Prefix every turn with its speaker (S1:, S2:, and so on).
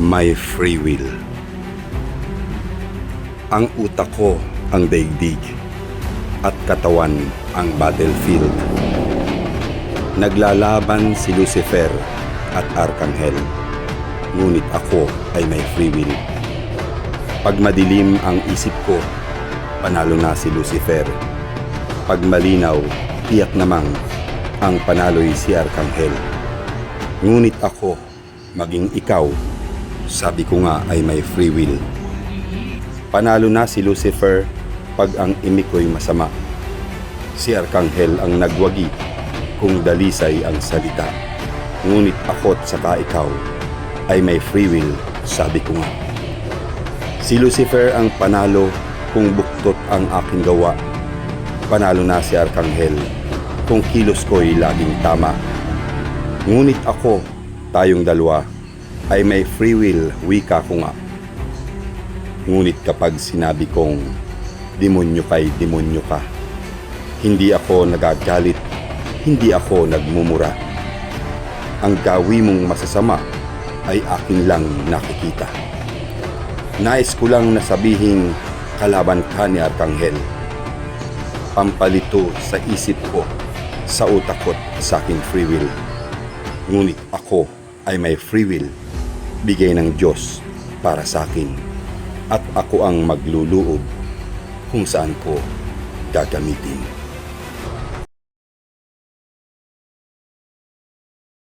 S1: May free will. Ang utak ko ang daigdig at katawan ang battlefield. Naglalaban si Lucifer at Arkanghel, ngunit ako ay may free will. Pag madilim ang isip ko, panalo na si Lucifer. Pag malinaw, tiyak namang ang panalo'y si Arkanghel. Ngunit ako, maging ikaw, sabi ko nga ay may free will. Panalo na si Lucifer pag ang imik ko'y masama. Si Arkanghel ang nagwagi kung dalisay ang salita. Ngunit ako't saka ikaw ay may free will, sabi ko nga. Si Lucifer ang panalo kung buktot ang aking gawa. Panalo na si Arkanghel kung kilos ko'y laging tama. Ngunit ako, tayong dalawa, ay may free will, wika ko nga. Ngunit kapag sinabi kong demonyo kay demonyo ka, hindi ako nagagalit, hindi ako nagmumura. Ang gawin mong masasama ay akin lang nakikita. Nais ko lang nasabihin kalaban ka ni Arkanghel. Pampalito sa isip ko, sa utak ko't sa aking free will. Ngunit ako ay may free will, bigay ng Diyos para sa akin, at ako ang magluloob kung saan ko gagamitin.